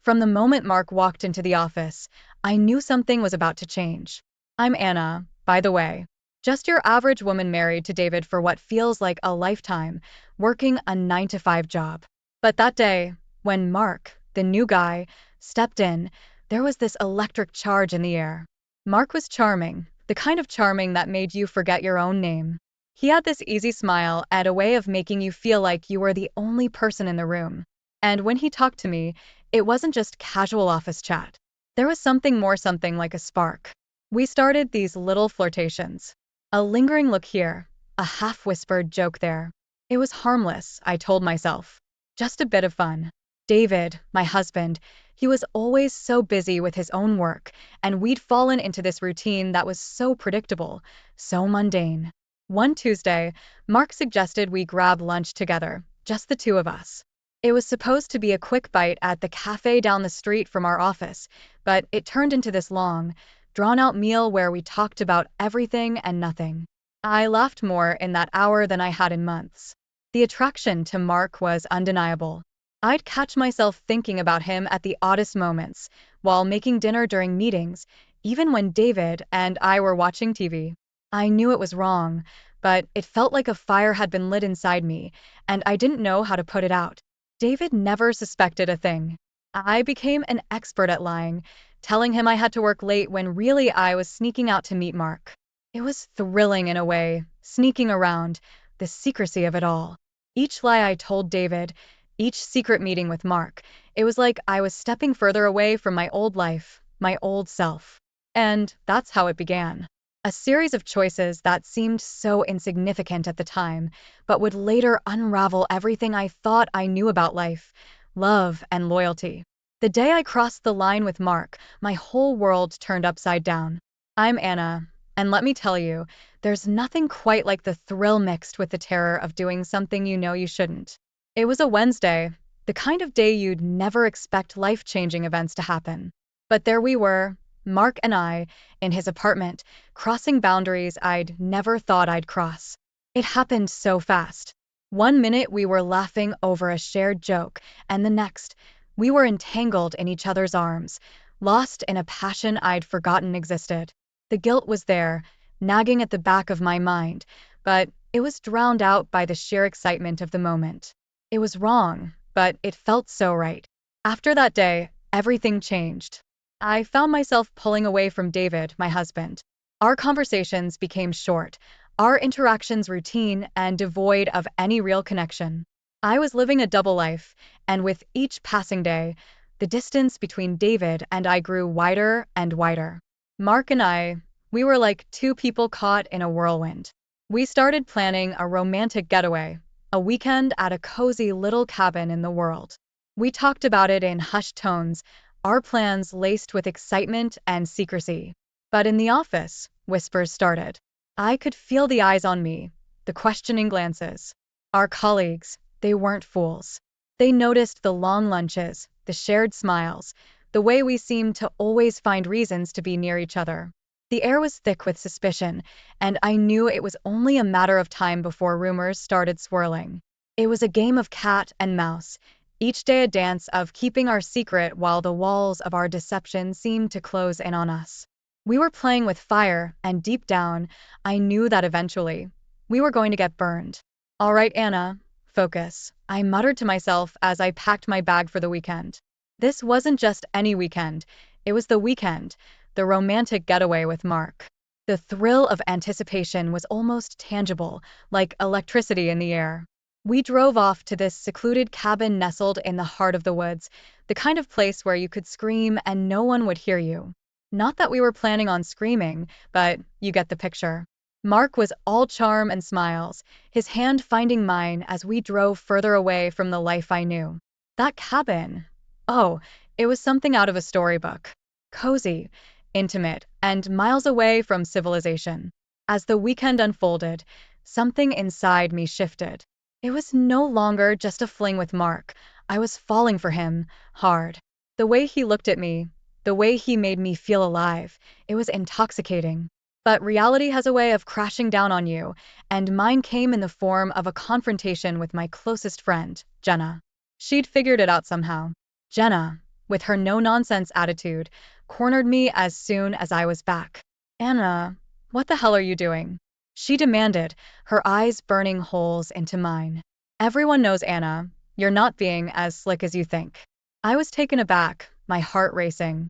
From the moment Mark walked into the office, I knew something was about to change. I'm Anna, by the way. Just your average woman married to David for what feels like a lifetime, working a 9 to 5 job. But that day, when Mark, the new guy, stepped in, there was this electric charge in the air. Mark was charming, the kind of charming that made you forget your own name. He had this easy smile and a way of making you feel like you were the only person in the room. And when he talked to me, it wasn't just casual office chat. There was something more, something like a spark. We started these little flirtations. A lingering look here, a half-whispered joke there. It was harmless, I told myself. Just a bit of fun. David, my husband, he was always so busy with his own work, and we'd fallen into this routine that was so predictable, so mundane. One Tuesday, Mark suggested we grab lunch together, just the two of us. It was supposed to be a quick bite at the cafe down the street from our office, but it turned into this long, drawn-out meal where we talked about everything and nothing. I laughed more in that hour than I had in months. The attraction to Mark was undeniable. I'd catch myself thinking about him at the oddest moments, while making dinner during meetings, even when David and I were watching TV. I knew it was wrong, but it felt like a fire had been lit inside me, and I didn't know how to put it out. David never suspected a thing. I became an expert at lying, telling him I had to work late when really I was sneaking out to meet Mark. It was thrilling in a way, sneaking around, the secrecy of it all. Each lie I told David, each secret meeting with Mark, it was like I was stepping further away from my old life, my old self. And that's how it began. A series of choices that seemed so insignificant at the time, but would later unravel everything I thought I knew about life, love, and loyalty. The day I crossed the line with Mark, my whole world turned upside down. I'm Anna, and let me tell you, there's nothing quite like the thrill mixed with the terror of doing something you know you shouldn't. It was a Wednesday, the kind of day you'd never expect life-changing events to happen. But there we were, Mark and I, in his apartment, crossing boundaries I'd never thought I'd cross. It happened so fast. One minute we were laughing over a shared joke, and the next, we were entangled in each other's arms, lost in a passion I'd forgotten existed. The guilt was there, nagging at the back of my mind, but it was drowned out by the sheer excitement of the moment. It was wrong, but it felt so right. After that day, everything changed. I found myself pulling away from David, my husband. Our conversations became short, our interactions routine and devoid of any real connection. I was living a double life, and with each passing day, the distance between David and I grew wider and wider. Mark and I, we were like two people caught in a whirlwind. We started planning a romantic getaway, a weekend at a cozy little cabin in the world. We talked about it in hushed tones, our plans laced with excitement and secrecy. But in the office, whispers started. I could feel the eyes on me, the questioning glances. Our colleagues, they weren't fools. They noticed the long lunches, the shared smiles, the way we seemed to always find reasons to be near each other. The air was thick with suspicion, and I knew it was only a matter of time before rumors started swirling. It was a game of cat and mouse, each day a dance of keeping our secret while the walls of our deception seemed to close in on us. We were playing with fire, and deep down, I knew that eventually, we were going to get burned. All right, Anna, focus, I muttered to myself as I packed my bag for the weekend. This wasn't just any weekend, it was the weekend, the romantic getaway with Mark. The thrill of anticipation was almost tangible, like electricity in the air. We drove off to this secluded cabin nestled in the heart of the woods, the kind of place where you could scream and no one would hear you. Not that we were planning on screaming, but you get the picture. Mark was all charm and smiles, his hand finding mine as we drove further away from the life I knew. That cabin, oh, it was something out of a storybook. Cozy, intimate, and miles away from civilization. As the weekend unfolded, something inside me shifted. It was no longer just a fling with Mark. I was falling for him, hard. The way he looked at me, the way he made me feel alive, it was intoxicating. But reality has a way of crashing down on you, and mine came in the form of a confrontation with my closest friend, Jenna. She'd figured it out somehow. Jenna, with her no-nonsense attitude, cornered me as soon as I was back. Anna, what the hell are you doing? She demanded, her eyes burning holes into mine. Everyone knows, Anna, you're not being as slick as you think. I was taken aback, my heart racing.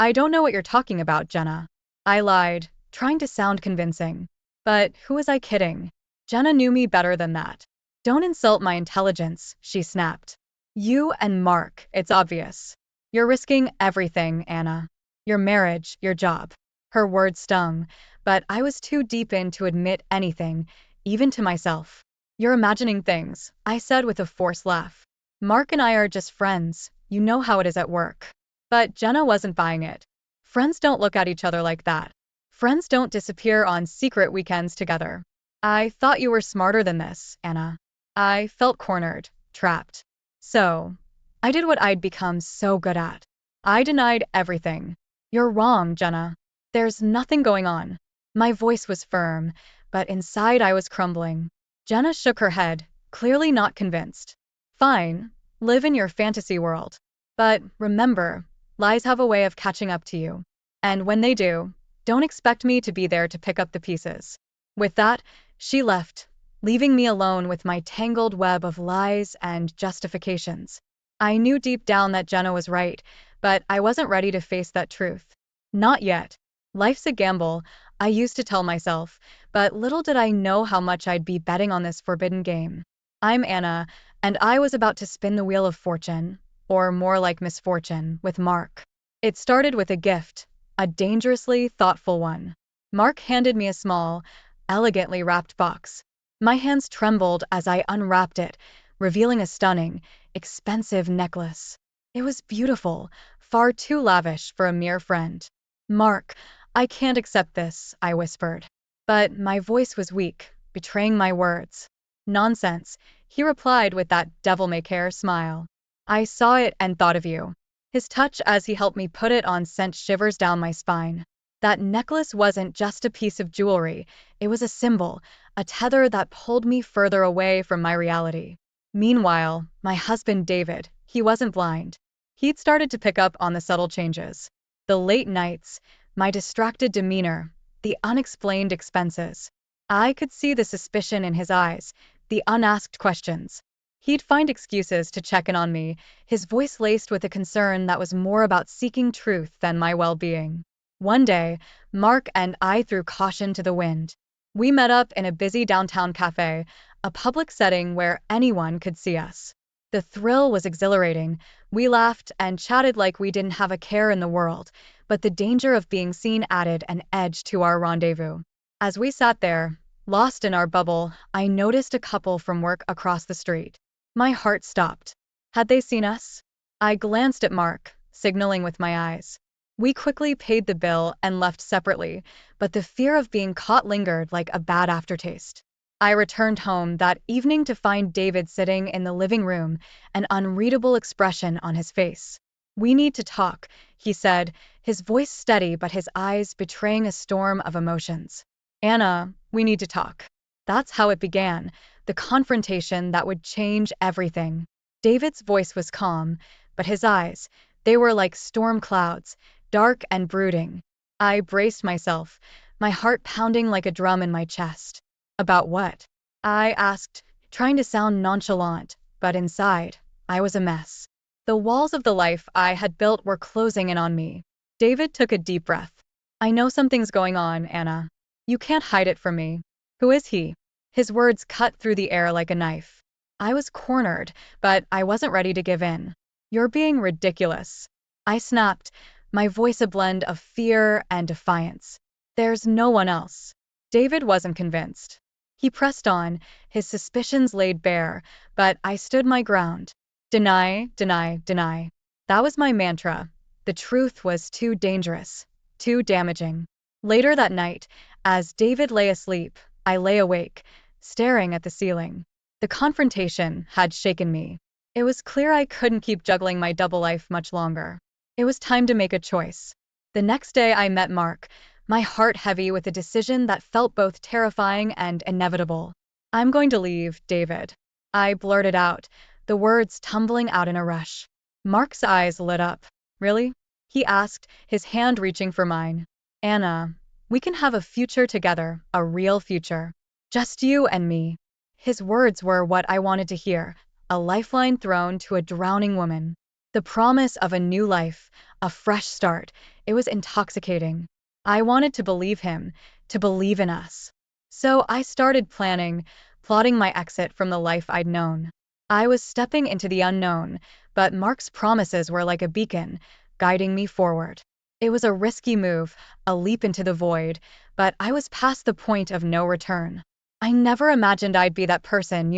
I don't know what you're talking about, Jenna. I lied, trying to sound convincing. But who was I kidding? Jenna knew me better than that. Don't insult my intelligence, she snapped. You and Mark, it's obvious. You're risking everything, Anna. Your marriage, your job. Her words stung, but I was too deep in to admit anything, even to myself. You're imagining things, I said with a forced laugh. Mark and I are just friends, you know how it is at work. But Jenna wasn't buying it. Friends don't look at each other like that. Friends don't disappear on secret weekends together. I thought you were smarter than this, Anna. I felt cornered, trapped. So, I did what I'd become so good at. I denied everything. You're wrong, Jenna. There's nothing going on. My voice was firm, but inside I was crumbling. Jenna shook her head, clearly not convinced. Fine, live in your fantasy world. But remember, lies have a way of catching up to you. And when they do, don't expect me to be there to pick up the pieces. With that, she left, leaving me alone with my tangled web of lies and justifications. I knew deep down that Jenna was right, but I wasn't ready to face that truth. Not yet. Life's a gamble, I used to tell myself, but little did I know how much I'd be betting on this forbidden game. I'm Anna, and I was about to spin the wheel of fortune, or more like misfortune, with Mark. It started with a gift, a dangerously thoughtful one. Mark handed me a small, elegantly wrapped box. My hands trembled as I unwrapped it, revealing a stunning, expensive necklace. It was beautiful, far too lavish for a mere friend. Mark, I can't accept this, I whispered. But my voice was weak, betraying my words. Nonsense, he replied with that devil-may-care smile. I saw it and thought of you. His touch as he helped me put it on sent shivers down my spine. That necklace wasn't just a piece of jewelry, it was a symbol, a tether that pulled me further away from my reality. Meanwhile, my husband David, he wasn't blind. He'd started to pick up on the subtle changes. The late nights, my distracted demeanor, the unexplained expenses. I could see the suspicion in his eyes, the unasked questions. He'd find excuses to check in on me, his voice laced with a concern that was more about seeking truth than my well-being. One day, Mark and I threw caution to the wind. We met up in a busy downtown cafe, a public setting where anyone could see us. The thrill was exhilarating. We laughed and chatted like we didn't have a care in the world, but the danger of being seen added an edge to our rendezvous. As we sat there, lost in our bubble, I noticed a couple from work across the street. My heart stopped. Had they seen us? I glanced at Mark, signaling with my eyes. We quickly paid the bill and left separately, but the fear of being caught lingered like a bad aftertaste. I returned home that evening to find David sitting in the living room, an unreadable expression on his face. We need to talk, he said, his voice steady but his eyes betraying a storm of emotions. Anna, we need to talk. That's how it began, the confrontation that would change everything. David's voice was calm, but his eyes, they were like storm clouds, dark and brooding. I braced myself, my heart pounding like a drum in my chest. About what? I asked, trying to sound nonchalant, but inside, I was a mess. The walls of the life I had built were closing in on me. David took a deep breath. I know something's going on, Anna. You can't hide it from me. Who is he? His words cut through the air like a knife. I was cornered, but I wasn't ready to give in. You're being ridiculous. I snapped, my voice a blend of fear and defiance. There's no one else. David wasn't convinced. He pressed on, his suspicions laid bare, but I stood my ground. Deny, deny, deny. That was my mantra. The truth was too dangerous, too damaging. Later that night, as David lay asleep, I lay awake, staring at the ceiling. The confrontation had shaken me. It was clear I couldn't keep juggling my double life much longer. It was time to make a choice. The next day I met Mark, my heart heavy with a decision that felt both terrifying and inevitable. I'm going to leave, David. I blurted out, the words tumbling out in a rush. Mark's eyes lit up. Really? He asked, his hand reaching for mine. Anna, we can have a future together, a real future. Just you and me. His words were what I wanted to hear, a lifeline thrown to a drowning woman. The promise of a new life, a fresh start. It was intoxicating. I wanted to believe him, to believe in us. So I started planning, plotting my exit from the life I'd known. I was stepping into the unknown, but Mark's promises were like a beacon, guiding me forward. It was a risky move, a leap into the void, but I was past the point of no return. I never imagined I'd be that person,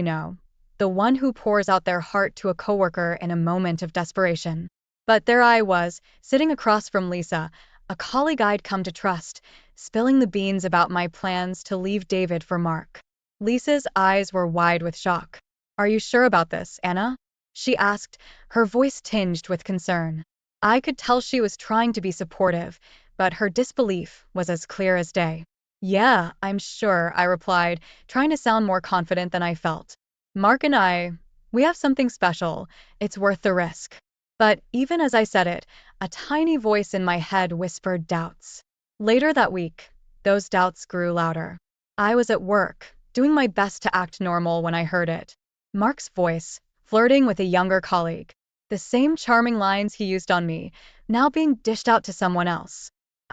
the one who pours out their heart to a coworker in a moment of desperation. But there I was, sitting across from Lisa, a colleague I'd come to trust, spilling the beans about my plans to leave David for Mark. Lisa's eyes were wide with shock. Are you sure about this, Anna? She asked, her voice tinged with concern. I could tell she was trying to be supportive, but her disbelief was as clear as day. Yeah, I'm sure, I replied, trying to sound more confident than I felt. Mark and we have something special. It's worth the risk. But even as I said it, a tiny voice in my head whispered doubts. Later that week, those doubts grew louder. I was at work, doing my best to act normal when I heard it. Mark's voice, flirting with a younger colleague. The same charming lines he used on me, now being dished out to someone else.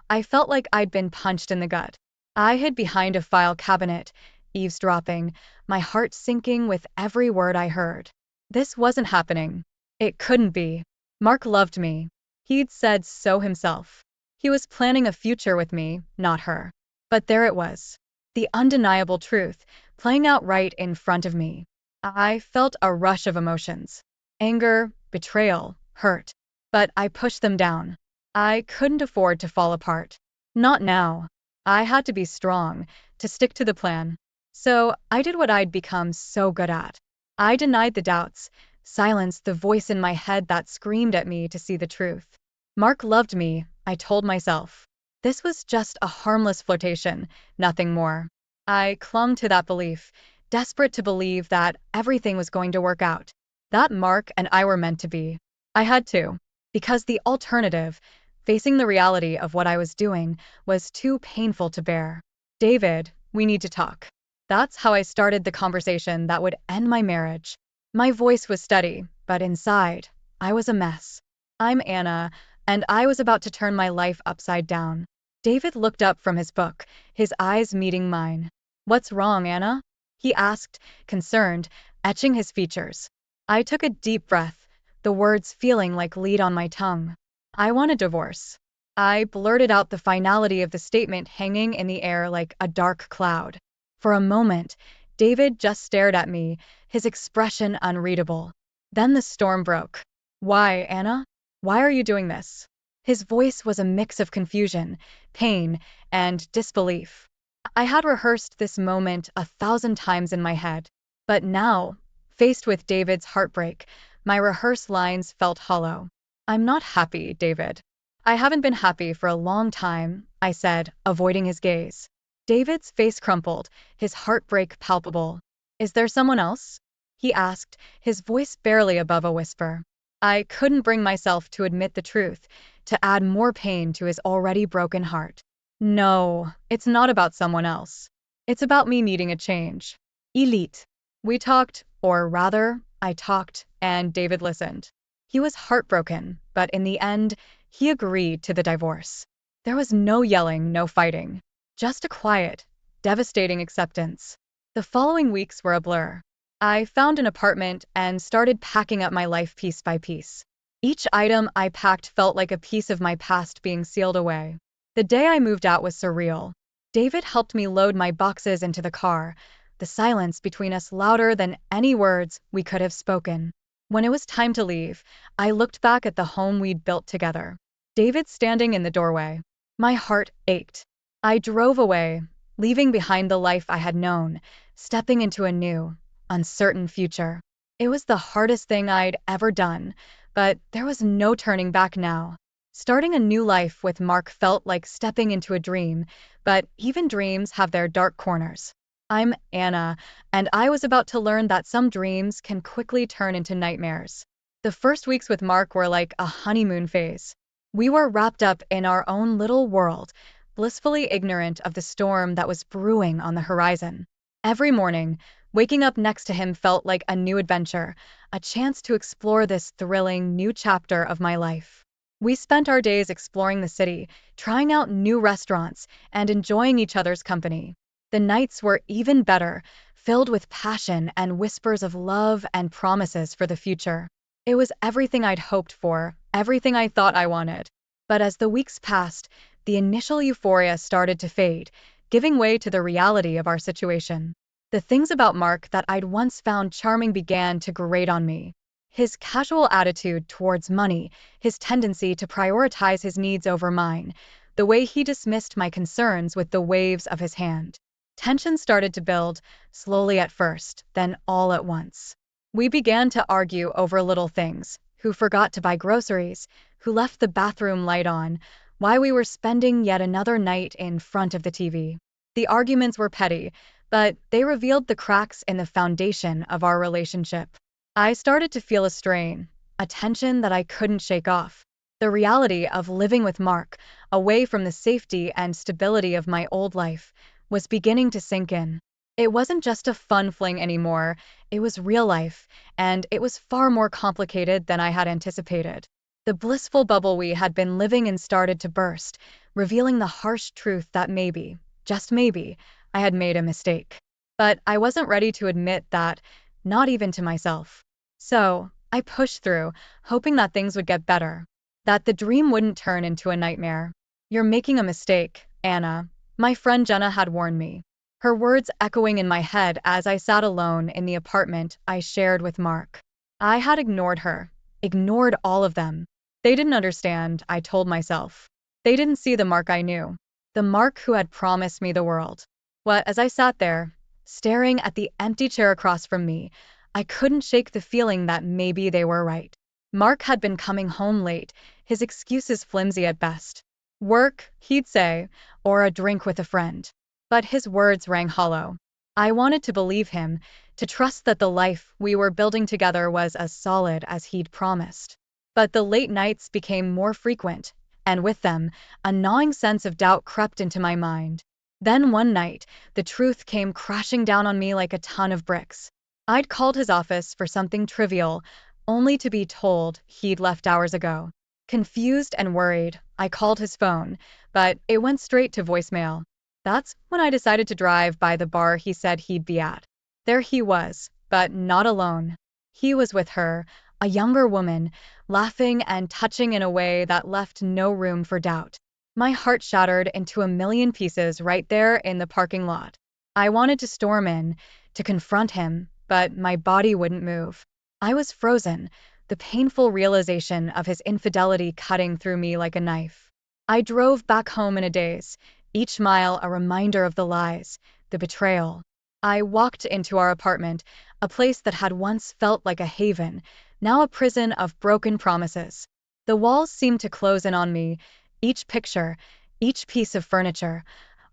I felt like I'd been punched in the gut. I hid behind a file cabinet, eavesdropping, my heart sinking with every word I heard. This wasn't happening. It couldn't be. Mark loved me. He'd said so himself. He was planning a future with me, not her. But there it was. The undeniable truth, playing out right in front of me. I felt a rush of emotions. Anger, betrayal, hurt. But I pushed them down. I couldn't afford to fall apart. Not now. I had to be strong, to stick to the plan. So I did what I'd become so good at. I denied the doubts, silenced the voice in my head that screamed at me to see the truth. Mark loved me, I told myself. This was just a harmless flirtation, nothing more. I clung to that belief, desperate to believe that everything was going to work out, that Mark and I were meant to be. I had to, because the alternative, facing the reality of what I was doing, was too painful to bear. David, we need to talk. That's how I started the conversation that would end my marriage. My voice was steady, but inside, I was a mess. I'm Anna, and I was about to turn my life upside down. David looked up from his book, his eyes meeting mine. What's wrong, Anna? He asked, concerned, etching his features. I took a deep breath, the words feeling like lead on my tongue. I want a divorce. I blurted out, the finality of the statement hanging in the air like a dark cloud. For a moment, David just stared at me, his expression unreadable. Then the storm broke. Why, Anna? Why are you doing this? His voice was a mix of confusion, pain, and disbelief. I had rehearsed this moment 1,000 times in my head. But now, faced with David's heartbreak, my rehearsed lines felt hollow. I'm not happy, David. I haven't been happy for a long time, I said, avoiding his gaze. David's face crumpled, his heartbreak palpable. Is there someone else? He asked, his voice barely above a whisper. I couldn't bring myself to admit the truth, to add more pain to his already broken heart. No, it's not about someone else. It's about me needing a change. Elite. We talked, or rather, I talked, and David listened. He was heartbroken, but in the end, he agreed to the divorce. There was no yelling, no fighting. Just a quiet, devastating acceptance. The following weeks were a blur. I found an apartment and started packing up my life piece by piece. Each item I packed felt like a piece of my past being sealed away. The day I moved out was surreal. David helped me load my boxes into the car, the silence between us louder than any words we could have spoken. When it was time to leave, I looked back at the home we'd built together. David standing in the doorway. My heart ached. I drove away, leaving behind the life I had known, stepping into a new, uncertain future. It was the hardest thing I'd ever done, but there was no turning back now. Starting a new life with Mark felt like stepping into a dream, but even dreams have their dark corners. I'm Anna, and I was about to learn that some dreams can quickly turn into nightmares. The first weeks with Mark were like a honeymoon phase. We were wrapped up in our own little world, blissfully ignorant of the storm that was brewing on the horizon. Every morning, waking up next to him felt like a new adventure, a chance to explore this thrilling new chapter of my life. We spent our days exploring the city, trying out new restaurants, and enjoying each other's company. The nights were even better, filled with passion and whispers of love and promises for the future. It was everything I'd hoped for, everything I thought I wanted. But as the weeks passed, the initial euphoria started to fade, giving way to the reality of our situation. The things about Mark that I'd once found charming began to grate on me. His casual attitude towards money, his tendency to prioritize his needs over mine, the way he dismissed my concerns with the waves of his hand. Tension started to build, slowly at first, then all at once. We began to argue over little things: who forgot to buy groceries, who left the bathroom light on, why we were spending yet another night in front of the TV. The arguments were petty, but they revealed the cracks in the foundation of our relationship. I started to feel a strain, a tension that I couldn't shake off. The reality of living with Mark, away from the safety and stability of my old life, was beginning to sink in. It wasn't just a fun fling anymore, it was real life, and it was far more complicated than I had anticipated. The blissful bubble we had been living in started to burst, revealing the harsh truth that maybe, just maybe, I had made a mistake. But I wasn't ready to admit that, not even to myself. So, I pushed through, hoping that things would get better, that the dream wouldn't turn into a nightmare. "You're making a mistake, Anna," my friend Jenna had warned me, her words echoing in my head as I sat alone in the apartment I shared with Mark. I had ignored her, ignored all of them. They didn't understand, I told myself. They didn't see the Mark I knew, the Mark who had promised me the world. As I sat there, staring at the empty chair across from me, I couldn't shake the feeling that maybe they were right. Mark had been coming home late, his excuses flimsy at best. Work, he'd say, or a drink with a friend. But his words rang hollow. I wanted to believe him, to trust that the life we were building together was as solid as he'd promised. But the late nights became more frequent, and with them, a gnawing sense of doubt crept into my mind. Then one night, the truth came crashing down on me like a ton of bricks. I'd called his office for something trivial, only to be told he'd left hours ago. Confused and worried, I called his phone, but it went straight to voicemail. That's when I decided to drive by the bar he said he'd be at. There he was, but not alone. He was with her, a younger woman, laughing and touching in a way that left no room for doubt. My heart shattered into a million pieces right there in the parking lot. I wanted to storm in, to confront him, but my body wouldn't move. I was frozen, the painful realization of his infidelity cutting through me like a knife. I drove back home in a daze, each mile a reminder of the lies, the betrayal. I walked into our apartment, a place that had once felt like a haven, now a prison of broken promises. The walls seemed to close in on me, each picture, each piece of furniture,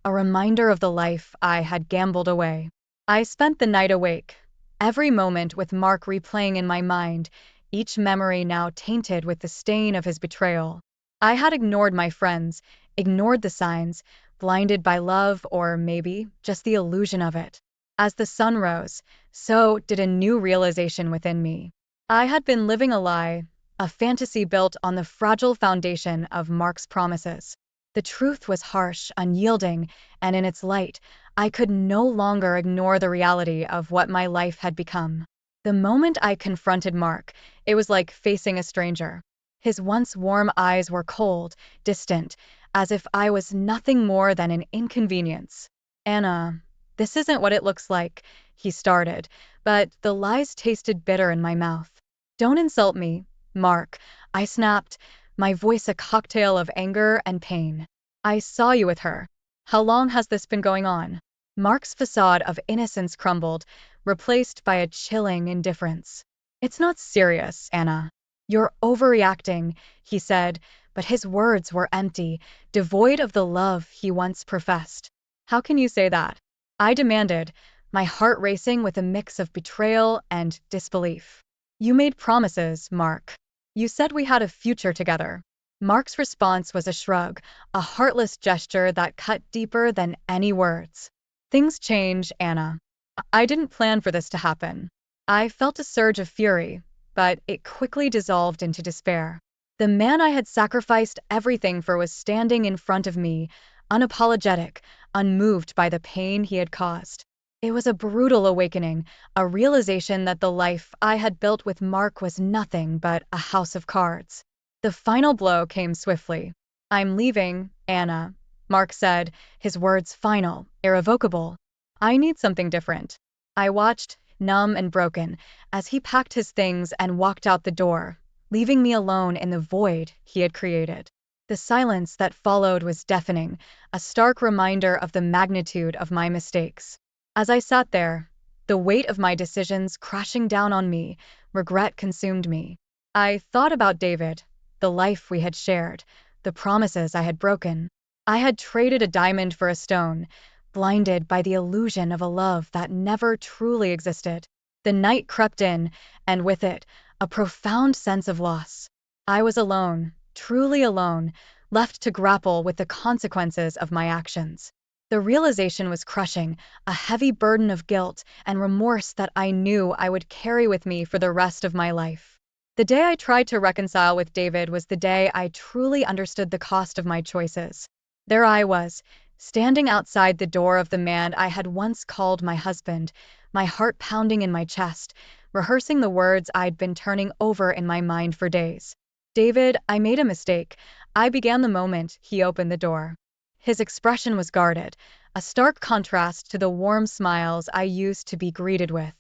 a reminder of the life I had gambled away. I spent the night awake, every moment with Mark replaying in my mind, each memory now tainted with the stain of his betrayal. I had ignored my friends, ignored the signs, blinded by love or maybe just the illusion of it. As the sun rose, so did a new realization within me. I had been living a lie, a fantasy built on the fragile foundation of Mark's promises. The truth was harsh, unyielding, and in its light, I could no longer ignore the reality of what my life had become. The moment I confronted Mark, it was like facing a stranger. His once warm eyes were cold, distant, as if I was nothing more than an inconvenience. "Anna, this isn't what it looks like," he started, but the lies tasted bitter in my mouth. "Don't insult me, Mark," I snapped, my voice a cocktail of anger and pain. "I saw you with her. How long has this been going on?" Mark's facade of innocence crumbled, replaced by a chilling indifference. "It's not serious, Anna. You're overreacting," he said, but his words were empty, devoid of the love he once professed. "How can you say that?" I demanded, my heart racing with a mix of betrayal and disbelief. You made promises, Mark. You said we had a future together. Mark's response was a shrug, a heartless gesture that cut deeper than any words. Things change, Anna. I didn't plan for this to happen. I felt a surge of fury, but it quickly dissolved into despair. The man I had sacrificed everything for was standing in front of me, unapologetic, unmoved by the pain he had caused. It was a brutal awakening, a realization that the life I had built with Mark was nothing but a house of cards. The final blow came swiftly. I'm leaving, Anna, Mark said, his words final, irrevocable. I need something different. I watched, numb and broken, as he packed his things and walked out the door, leaving me alone in the void he had created. The silence that followed was deafening, a stark reminder of the magnitude of my mistakes. As I sat there, the weight of my decisions crashing down on me, regret consumed me. I thought about David, the life we had shared, the promises I had broken. I had traded a diamond for a stone, blinded by the illusion of a love that never truly existed. The night crept in, and with it, a profound sense of loss. I was alone, truly alone, left to grapple with the consequences of my actions. The realization was crushing, a heavy burden of guilt and remorse that I knew I would carry with me for the rest of my life. The day I tried to reconcile with David was the day I truly understood the cost of my choices. There I was, standing outside the door of the man I had once called my husband, my heart pounding in my chest, rehearsing the words I'd been turning over in my mind for days. David, I made a mistake. I began the moment he opened the door. His expression was guarded, a stark contrast to the warm smiles I used to be greeted with.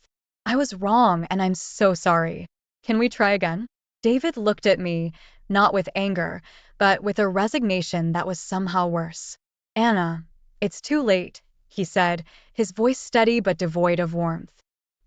I was wrong, and I'm so sorry. Can we try again? David looked at me, not with anger, but with a resignation that was somehow worse. Anna, it's too late, he said, his voice steady but devoid of warmth.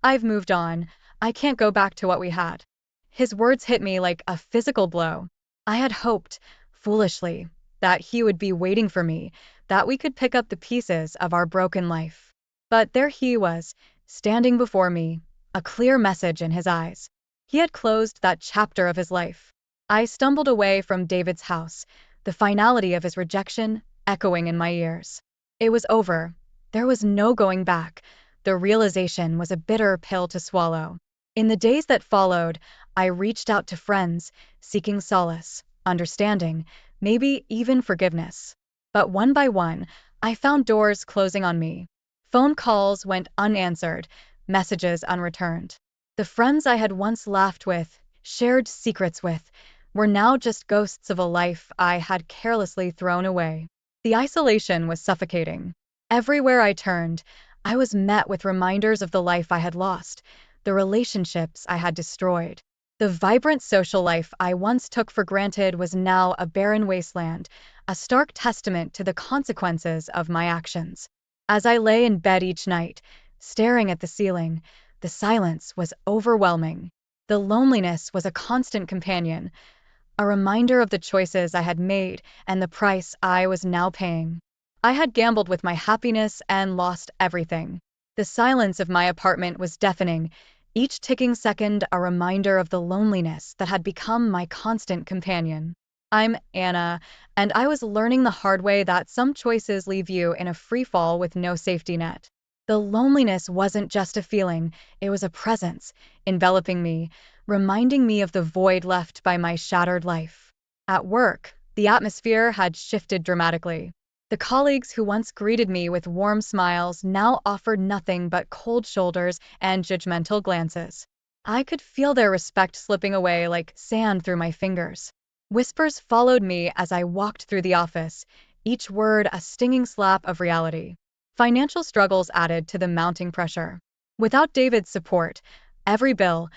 I've moved on. I can't go back to what we had. His words hit me like a physical blow. I had hoped, foolishly, that he would be waiting for me, that we could pick up the pieces of our broken life. But there he was, standing before me, a clear message in his eyes. He had closed that chapter of his life. I stumbled away from David's house, the finality of his rejection echoing in my ears. It was over. There was no going back. The realization was a bitter pill to swallow. In the days that followed, I reached out to friends, seeking solace, understanding, maybe even forgiveness. But one by one, I found doors closing on me. Phone calls went unanswered, messages unreturned. The friends I had once laughed with, shared secrets with, were now just ghosts of a life I had carelessly thrown away. The isolation was suffocating. Everywhere I turned, I was met with reminders of the life I had lost, the relationships I had destroyed. The vibrant social life I once took for granted was now a barren wasteland, a stark testament to the consequences of my actions. As I lay in bed each night, staring at the ceiling, the silence was overwhelming. The loneliness was a constant companion, a reminder of the choices I had made and the price I was now paying. I had gambled with my happiness and lost everything. The silence of my apartment was deafening, each ticking second a reminder of the loneliness that had become my constant companion. I'm Anna, and I was learning the hard way that some choices leave you in a free fall with no safety net. The loneliness wasn't just a feeling, it was a presence, enveloping me, reminding me of the void left by my shattered life. At work, the atmosphere had shifted dramatically. The colleagues who once greeted me with warm smiles now offered nothing but cold shoulders and judgmental glances. I could feel their respect slipping away like sand through my fingers. Whispers followed me as I walked through the office, each word a stinging slap of reality. Financial struggles added to the mounting pressure. Without David's support, every bill,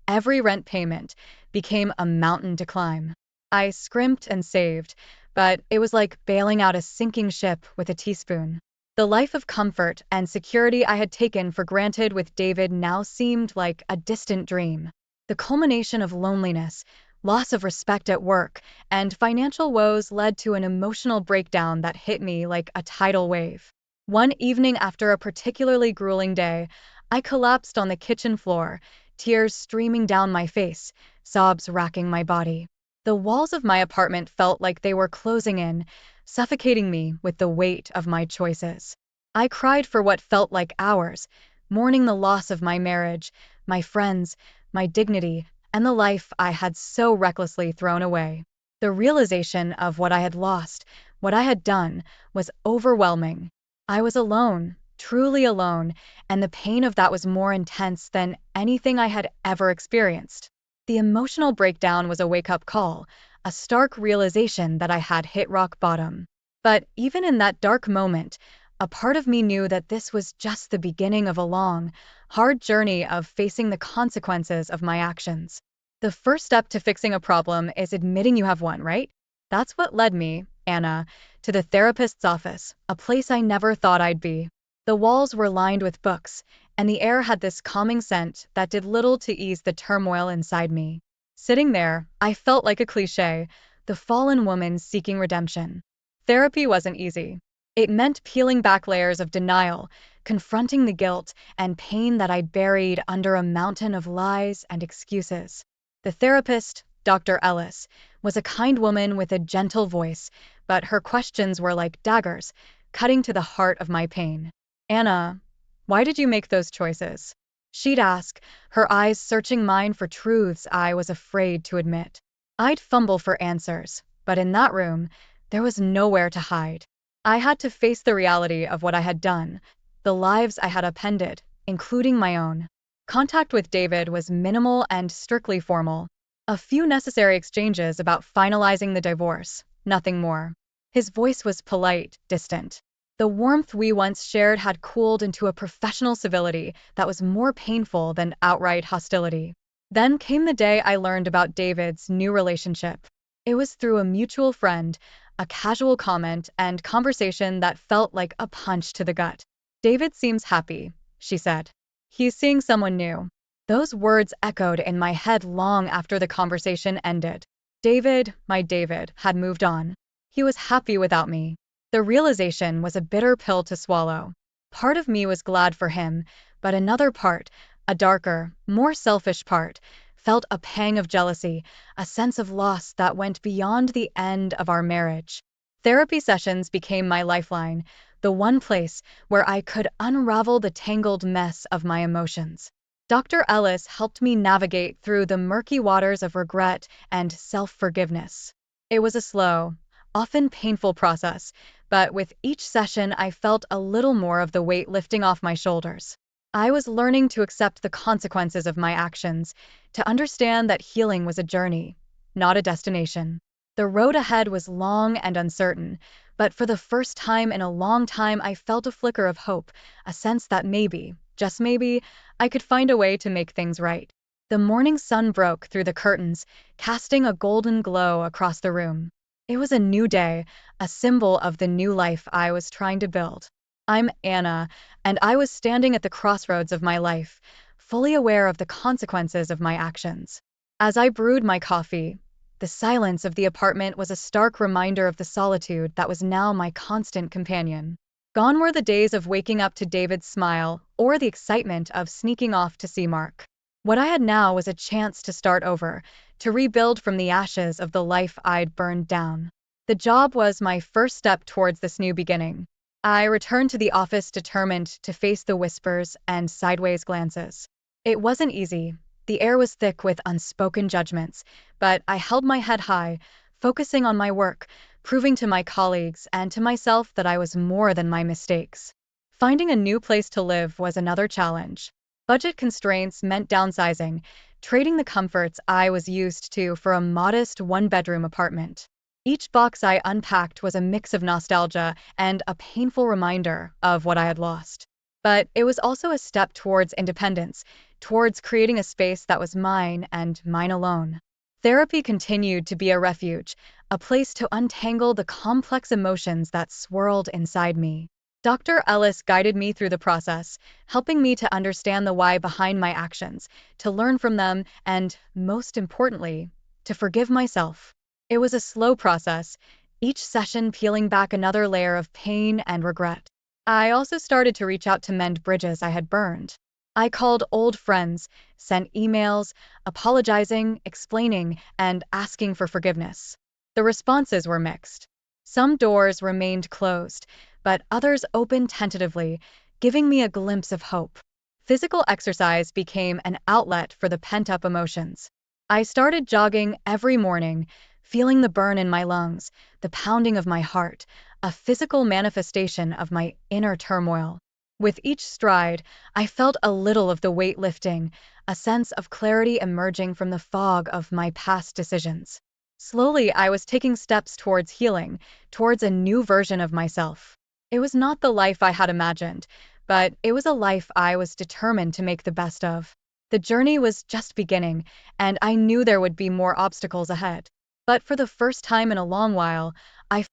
every rent payment became a mountain to climb. I scrimped and saved, but it was like bailing out a sinking ship with a teaspoon. The life of comfort and security I had taken for granted with David now seemed like a distant dream. The culmination of loneliness, loss of respect at work, and financial woes led to an emotional breakdown that hit me like a tidal wave. One evening after a particularly grueling day, I collapsed on the kitchen floor, tears streaming down my face, sobs racking my body. The walls of my apartment felt like they were closing in, suffocating me with the weight of my choices. I cried for what felt like hours, mourning the loss of my marriage, my friends, my dignity, and the life I had so recklessly thrown away. The realization of what I had lost, what I had done, was overwhelming. I was alone, truly alone, and the pain of that was more intense than anything I had ever experienced. The emotional breakdown was a wake-up call, a stark realization that I had hit rock bottom. But even in that dark moment, a part of me knew that this was just the beginning of a long, hard journey of facing the consequences of my actions. The first step to fixing a problem is admitting you have one, right? That's what led me, Anna, to the therapist's office, a place I never thought I'd be. The walls were lined with books, and the air had this calming scent that did little to ease the turmoil inside me. Sitting there, I felt like a cliché, the fallen woman seeking redemption. Therapy wasn't easy. It meant peeling back layers of denial, confronting the guilt and pain that I'd buried under a mountain of lies and excuses. The therapist, Dr. Ellis, was a kind woman with a gentle voice, but her questions were like daggers, cutting to the heart of my pain. Anna, why did you make those choices? She'd ask, her eyes searching mine for truths I was afraid to admit. I'd fumble for answers, but in that room, there was nowhere to hide. I had to face the reality of what I had done, the lives I had upended, including my own. Contact with David was minimal and strictly formal. A few necessary exchanges about finalizing the divorce, nothing more. His voice was polite, distant. The warmth we once shared had cooled into a professional civility that was more painful than outright hostility. Then came the day I learned about David's new relationship. It was through a mutual friend, a casual comment and conversation that felt like a punch to the gut. David seems happy, she said. He's seeing someone new. Those words echoed in my head long after the conversation ended. David, my David, had moved on. He was happy without me. The realization was a bitter pill to swallow. Part of me was glad for him, but another part, a darker, more selfish part, felt a pang of jealousy, a sense of loss that went beyond the end of our marriage. Therapy sessions became my lifeline, the one place where I could unravel the tangled mess of my emotions. Dr. Ellis helped me navigate through the murky waters of regret and self-forgiveness. It was a slow, often painful process, but with each session I felt a little more of the weight lifting off my shoulders. I was learning to accept the consequences of my actions, to understand that healing was a journey, not a destination. The road ahead was long and uncertain, but for the first time in a long time I felt a flicker of hope, a sense that maybe, just maybe, I could find a way to make things right. The morning sun broke through the curtains, casting a golden glow across the room. It was a new day, a symbol of the new life I was trying to build. I'm Anna, and I was standing at the crossroads of my life, fully aware of the consequences of my actions. As I brewed my coffee, the silence of the apartment was a stark reminder of the solitude that was now my constant companion. Gone were the days of waking up to David's smile or the excitement of sneaking off to see Mark. What I had now was a chance to start over, to rebuild from the ashes of the life I'd burned down. The job was my first step towards this new beginning. I returned to the office determined to face the whispers and sideways glances. It wasn't easy. The air was thick with unspoken judgments, but I held my head high, focusing on my work, proving to my colleagues and to myself that I was more than my mistakes. Finding a new place to live was another challenge. Budget constraints meant downsizing, trading the comforts I was used to for a modest one-bedroom apartment. Each box I unpacked was a mix of nostalgia and a painful reminder of what I had lost. But it was also a step towards independence, towards creating a space that was mine and mine alone. Therapy continued to be a refuge, a place to untangle the complex emotions that swirled inside me. Dr. Ellis guided me through the process, helping me to understand the why behind my actions, to learn from them, and, most importantly, to forgive myself. It was a slow process, each session peeling back another layer of pain and regret. I also started to reach out to mend bridges I had burned. I called old friends, sent emails, apologizing, explaining, and asking for forgiveness. The responses were mixed. Some doors remained closed, but others opened tentatively, giving me a glimpse of hope. Physical exercise became an outlet for the pent-up emotions. I started jogging every morning, feeling the burn in my lungs, the pounding of my heart, a physical manifestation of my inner turmoil. With each stride, I felt a little of the weight lifting, a sense of clarity emerging from the fog of my past decisions. Slowly, I was taking steps towards healing, towards a new version of myself. It was not the life I had imagined, but it was a life I was determined to make the best of. The journey was just beginning, and I knew there would be more obstacles ahead. But for the first time in a long while,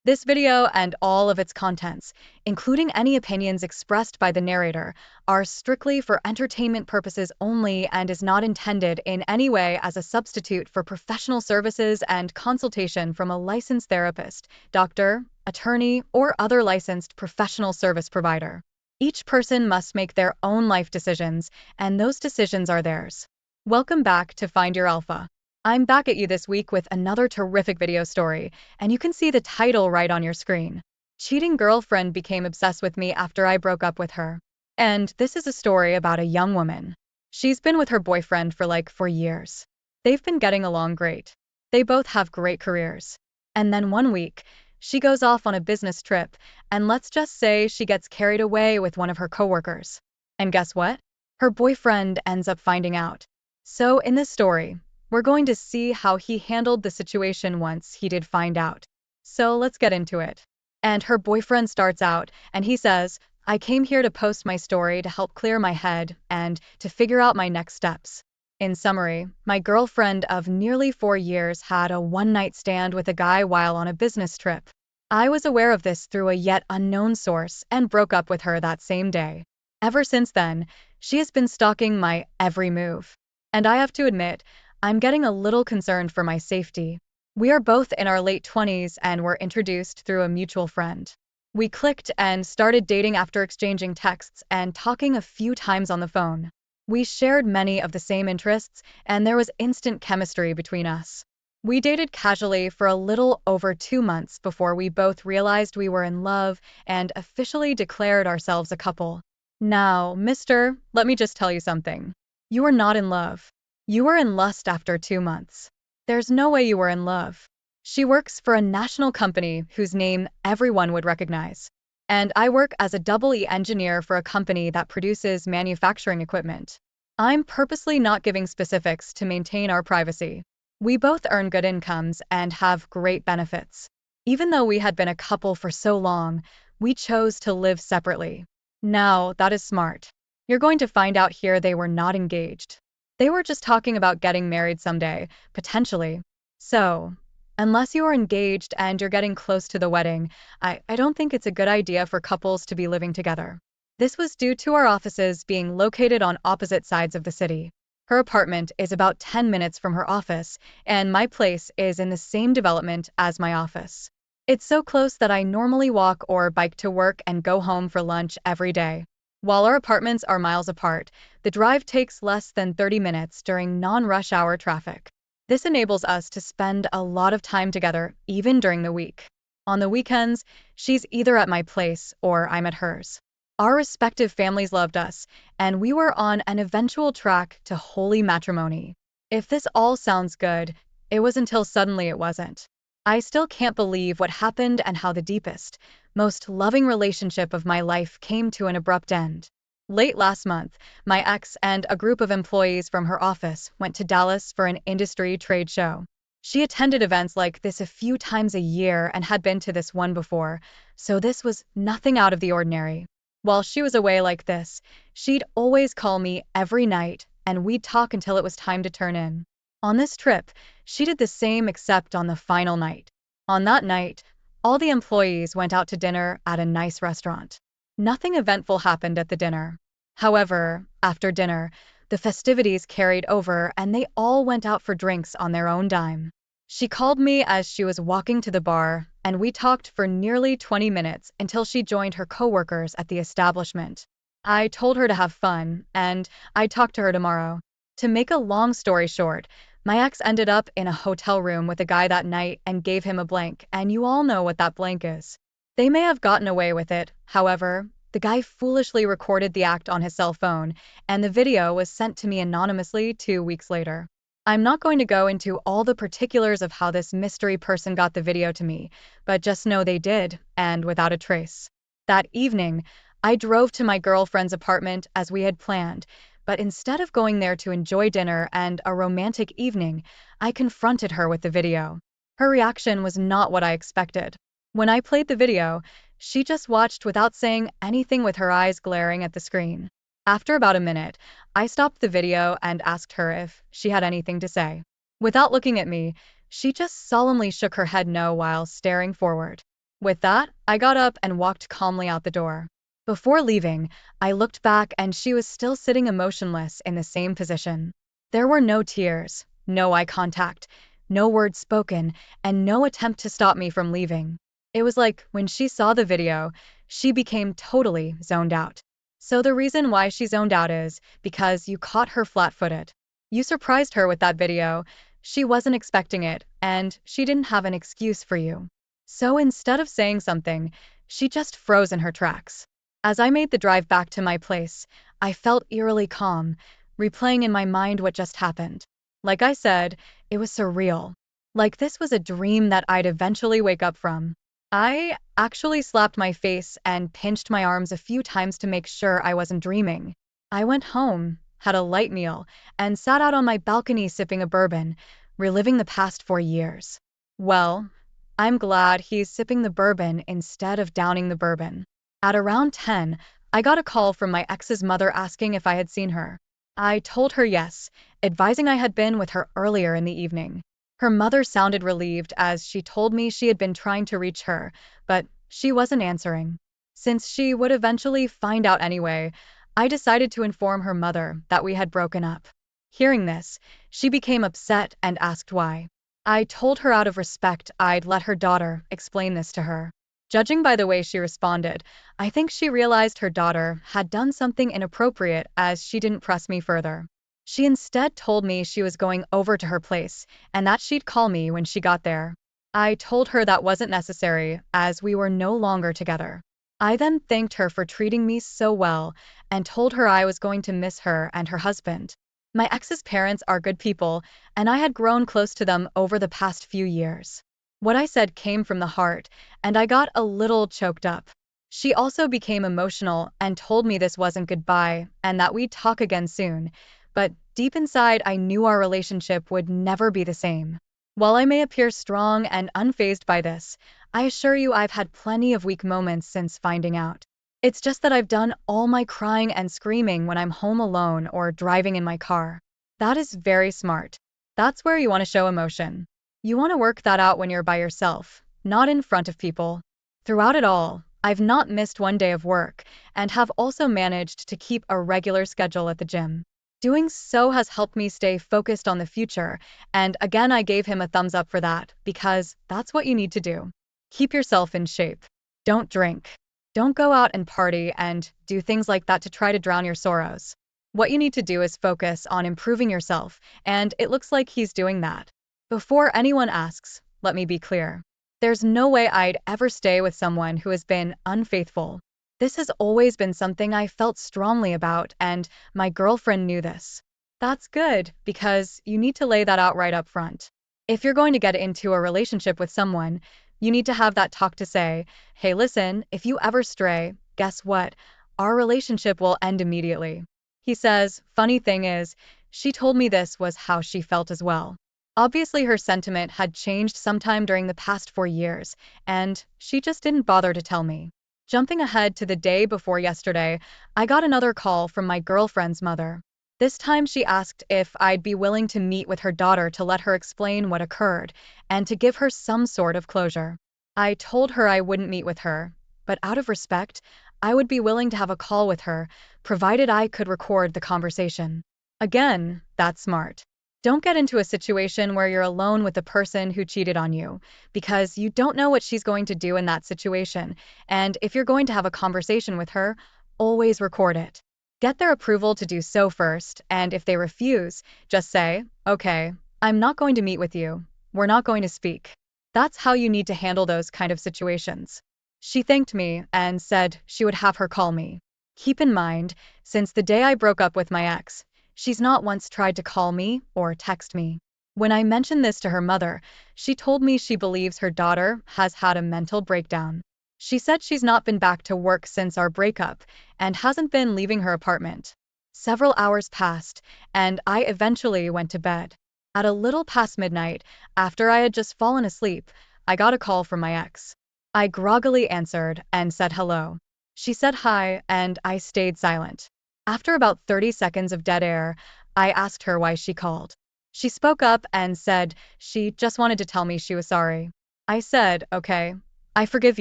this video and all of its contents, including any opinions expressed by the narrator, are strictly for entertainment purposes only and is not intended in any way as a substitute for professional services and consultation from a licensed therapist, doctor, attorney, or other licensed professional service provider. Each person must make their own life decisions, and those decisions are theirs. Welcome back to Find Your Alpha. I'm back at you this week with another terrific video story, and you can see the title right on your screen. Cheating girlfriend became obsessed with me after I broke up with her. And this is a story about a young woman. She's been with her boyfriend for like 4 years. They've been getting along great. They both have great careers. And then one week, she goes off on a business trip, and let's just say she gets carried away with one of her coworkers. And guess what? Her boyfriend ends up finding out. So in this story, we're going to see how he handled the situation once he did find out. So let's get into it. And her boyfriend starts out, and he says, I came here to post my story to help clear my head and to figure out my next steps. In summary, my girlfriend of nearly 4 years had a one-night stand with a guy while on a business trip. I was aware of this through a yet unknown source and broke up with her that same day. Ever since then, she has been stalking my every move. And I have to admit, I'm getting a little concerned for my safety. We are both in our late 20s and were introduced through a mutual friend. We clicked and started dating after exchanging texts and talking a few times on the phone. We shared many of the same interests, and there was instant chemistry between us. We dated casually for a little over 2 months before we both realized we were in love and officially declared ourselves a couple. Now, mister, let me just tell you something. You are not in love. You were in lust after 2 months. There's no way you were in love. She works for a national company whose name everyone would recognize. And I work as a double E engineer for a company that produces manufacturing equipment. I'm purposely not giving specifics to maintain our privacy. We both earn good incomes and have great benefits. Even though we had been a couple for so long, we chose to live separately. Now, that is smart. You're going to find out here they were not engaged. They were just talking about getting married someday, potentially. So, unless you are engaged and you're getting close to the wedding, I don't think it's a good idea for couples to be living together. This was due to our offices being located on opposite sides of the city. Her apartment is about 10 minutes from her office, and my place is in the same development as my office. It's so close that I normally walk or bike to work and go home for lunch every day. While our apartments are miles apart, the drive takes less than 30 minutes during non-rush hour traffic. This enables us to spend a lot of time together, even during the week. On the weekends, she's either at my place or I'm at hers. Our respective families loved us, and we were on an eventual track to holy matrimony. If this all sounds good, it was until suddenly it wasn't. I still can't believe what happened and how the deepest, most loving relationship of my life came to an abrupt end. Late last month, my ex and a group of employees from her office went to Dallas for an industry trade show. She attended events like this a few times a year and had been to this one before, so this was nothing out of the ordinary. While she was away like this, she'd always call me every night, and we'd talk until it was time to turn in. On this trip, she did the same except on the final night. On that night, all the employees went out to dinner at a nice restaurant. Nothing eventful happened at the dinner. However, after dinner, the festivities carried over and they all went out for drinks on their own dime. She called me as she was walking to the bar, and we talked for nearly 20 minutes until she joined her coworkers at the establishment. I told her to have fun, and I'd talk to her tomorrow. To make a long story short, my ex ended up in a hotel room with a guy that night and gave him a blank, and you all know what that blank is. They may have gotten away with it, however, the guy foolishly recorded the act on his cell phone, and the video was sent to me anonymously 2 weeks later. I'm not going to go into all the particulars of how this mystery person got the video to me, but just know they did, and without a trace. That evening, I drove to my girlfriend's apartment as we had planned, but instead of going there to enjoy dinner and a romantic evening, I confronted her with the video. Her reaction was not what I expected. When I played the video, she just watched without saying anything with her eyes glaring at the screen. After about a minute, I stopped the video and asked her if she had anything to say. Without looking at me, she just solemnly shook her head no while staring forward. With that, I got up and walked calmly out the door. Before leaving, I looked back and she was still sitting emotionless in the same position. There were no tears, no eye contact, no words spoken, and no attempt to stop me from leaving. It was like when she saw the video, she became totally zoned out. So the reason why she zoned out is because you caught her flat-footed. You surprised her with that video, she wasn't expecting it, and she didn't have an excuse for you. So instead of saying something, she just froze in her tracks. As I made the drive back to my place, I felt eerily calm, replaying in my mind what just happened. Like I said, it was surreal. Like this was a dream that I'd eventually wake up from. I actually slapped my face and pinched my arms a few times to make sure I wasn't dreaming. I went home, had a light meal, and sat out on my balcony sipping a bourbon, reliving the past 4 years. Well, I'm glad he's sipping the bourbon instead of downing the bourbon. At around 10, I got a call from my ex's mother asking if I had seen her. I told her yes, advising I had been with her earlier in the evening. Her mother sounded relieved as she told me she had been trying to reach her, but she wasn't answering. Since she would eventually find out anyway, I decided to inform her mother that we had broken up. Hearing this, she became upset and asked why. I told her out of respect I'd let her daughter explain this to her. Judging by the way she responded, I think she realized her daughter had done something inappropriate as she didn't press me further. She instead told me she was going over to her place and that she'd call me when she got there. I told her that wasn't necessary as we were no longer together. I then thanked her for treating me so well and told her I was going to miss her and her husband. My ex's parents are good people, and I had grown close to them over the past few years. What I said came from the heart, and I got a little choked up. She also became emotional and told me this wasn't goodbye and that we'd talk again soon, but deep inside I knew our relationship would never be the same. While I may appear strong and unfazed by this, I assure you I've had plenty of weak moments since finding out. It's just that I've done all my crying and screaming when I'm home alone or driving in my car. That is very smart. That's where you want to show emotion. You want to work that out when you're by yourself, not in front of people. Throughout it all, I've not missed one day of work and have also managed to keep a regular schedule at the gym. Doing so has helped me stay focused on the future, and again I gave him a thumbs up for that because that's what you need to do. Keep yourself in shape. Don't drink. Don't go out and party and do things like that to try to drown your sorrows. What you need to do is focus on improving yourself, and it looks like he's doing that. Before anyone asks, let me be clear. There's no way I'd ever stay with someone who has been unfaithful. This has always been something I felt strongly about, and my girlfriend knew this. That's good, because you need to lay that out right up front. If you're going to get into a relationship with someone, you need to have that talk to say, hey, listen, if you ever stray, guess what? Our relationship will end immediately. He says, funny thing is, she told me this was how she felt as well. Obviously, her sentiment had changed sometime during the past 4 years, and she just didn't bother to tell me. Jumping ahead to the day before yesterday, I got another call from my girlfriend's mother. This time she asked if I'd be willing to meet with her daughter to let her explain what occurred and to give her some sort of closure. I told her I wouldn't meet with her, but out of respect, I would be willing to have a call with her, provided I could record the conversation. Again, that's smart. Don't get into a situation where you're alone with the person who cheated on you, because you don't know what she's going to do in that situation, and if you're going to have a conversation with her, always record it. Get their approval to do so first, and if they refuse, just say, okay, I'm not going to meet with you. We're not going to speak. That's how you need to handle those kind of situations. She thanked me and said she would have her call me. Keep in mind, since the day I broke up with my ex, she's not once tried to call me or text me. When I mentioned this to her mother, she told me she believes her daughter has had a mental breakdown. She said she's not been back to work since our breakup and hasn't been leaving her apartment. Several hours passed, and I eventually went to bed. At a little past midnight, after I had just fallen asleep, I got a call from my ex. I groggily answered and said hello. She said hi, and I stayed silent. After about 30 seconds of dead air, I asked her why she called. She spoke up and said she just wanted to tell me she was sorry. I said, okay, I forgive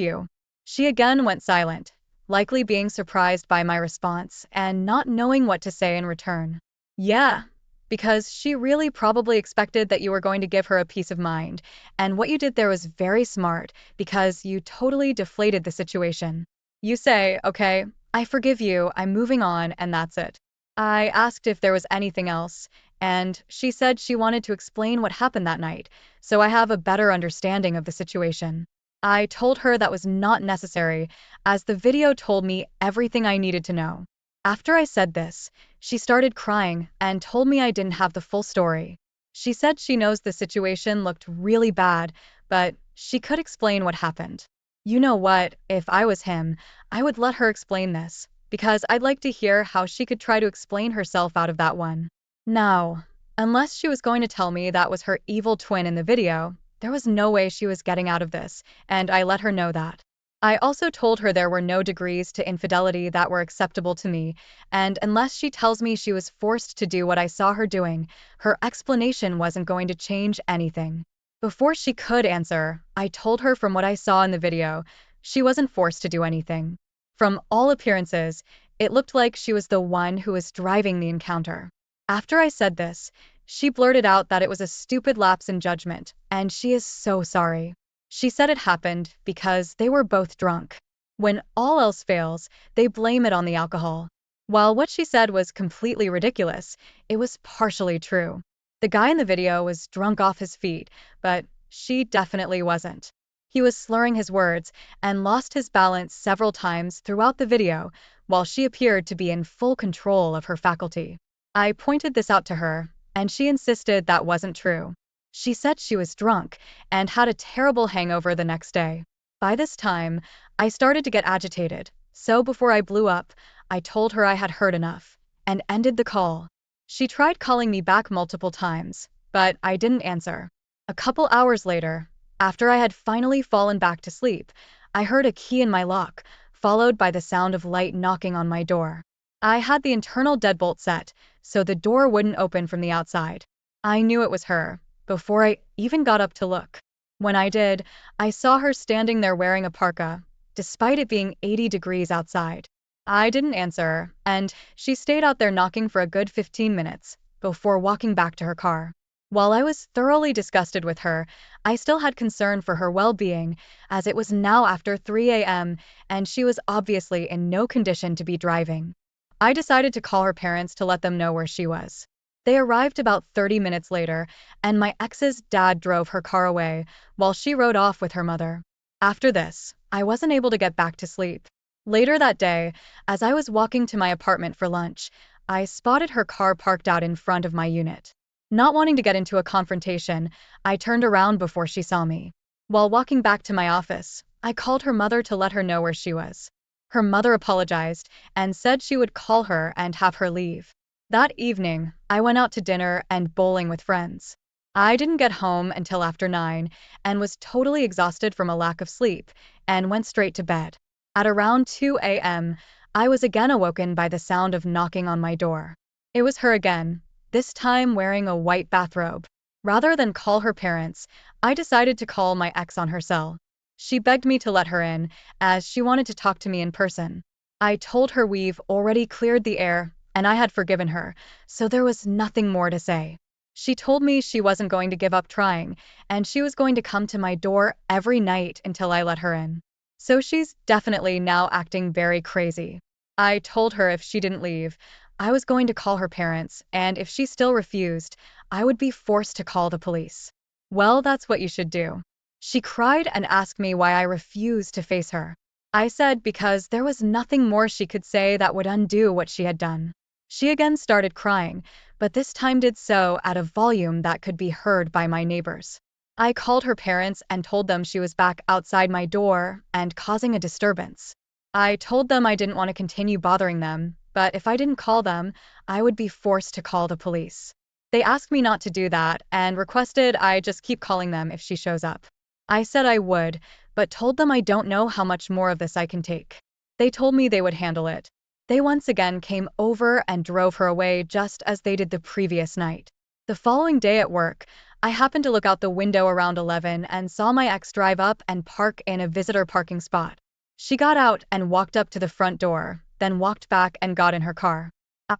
you. She again went silent, likely being surprised by my response and not knowing what to say in return. Yeah, because she really probably expected that you were going to give her a peace of mind, and what you did there was very smart because you totally deflated the situation. You say, okay, I forgive you, I'm moving on, and that's it. I asked if there was anything else, and she said she wanted to explain what happened that night, so I have a better understanding of the situation. I told her that was not necessary, as the video told me everything I needed to know. After I said this, she started crying and told me I didn't have the full story. She said she knows the situation looked really bad, but she could explain what happened. You know what, if I was him, I would let her explain this, because I'd like to hear how she could try to explain herself out of that one. Now, unless she was going to tell me that was her evil twin in the video, there was no way she was getting out of this, and I let her know that. I also told her there were no degrees to infidelity that were acceptable to me, and unless she tells me she was forced to do what I saw her doing, her explanation wasn't going to change anything. Before she could answer, I told her from what I saw in the video, she wasn't forced to do anything. From all appearances, it looked like she was the one who was driving the encounter. After I said this, she blurted out that it was a stupid lapse in judgment, and she is so sorry. She said it happened because they were both drunk. When all else fails, they blame it on the alcohol. While what she said was completely ridiculous, it was partially true. The guy in the video was drunk off his feet, but she definitely wasn't. He was slurring his words and lost his balance several times throughout the video, while she appeared to be in full control of her faculty. I pointed this out to her, and she insisted that wasn't true. She said she was drunk and had a terrible hangover the next day. By this time, I started to get agitated, so before I blew up, I told her I had heard enough and ended the call. She tried calling me back multiple times, but I didn't answer. A couple hours later, after I had finally fallen back to sleep, I heard a key in my lock, followed by the sound of light knocking on my door. I had the internal deadbolt set, so the door wouldn't open from the outside. I knew it was her, before I even got up to look. When I did, I saw her standing there wearing a parka, despite it being 80 degrees outside. I didn't answer, and she stayed out there knocking for a good 15 minutes, before walking back to her car. While I was thoroughly disgusted with her, I still had concern for her well-being, as it was now after 3 a.m., and she was obviously in no condition to be driving. I decided to call her parents to let them know where she was. They arrived about 30 minutes later, and my ex's dad drove her car away, while she rode off with her mother. After this, I wasn't able to get back to sleep. Later that day, as I was walking to my apartment for lunch, I spotted her car parked out in front of my unit. Not wanting to get into a confrontation, I turned around before she saw me. While walking back to my office, I called her mother to let her know where she was. Her mother apologized and said she would call her and have her leave. That evening, I went out to dinner and bowling with friends. I didn't get home until after 9 and was totally exhausted from a lack of sleep and went straight to bed. At around 2 a.m., I was again awoken by the sound of knocking on my door. It was her again, this time wearing a white bathrobe. Rather than call her parents, I decided to call my ex on her cell. She begged me to let her in, as she wanted to talk to me in person. I told her we've already cleared the air, and I had forgiven her, so there was nothing more to say. She told me she wasn't going to give up trying, and she was going to come to my door every night until I let her in. So she's definitely now acting very crazy. I told her if she didn't leave, I was going to call her parents, and if she still refused, I would be forced to call the police. Well, that's what you should do. She cried and asked me why I refused to face her. I said because there was nothing more she could say that would undo what she had done. She again started crying, but this time did so at a volume that could be heard by my neighbors. I called her parents and told them she was back outside my door and causing a disturbance. I told them I didn't want to continue bothering them, but if I didn't call them, I would be forced to call the police. They asked me not to do that and requested I just keep calling them if she shows up. I said I would, but told them I don't know how much more of this I can take. They told me they would handle it. They once again came over and drove her away just as they did the previous night. The following day at work, I happened to look out the window around 11 and saw my ex drive up and park in a visitor parking spot. She got out and walked up to the front door, then walked back and got in her car.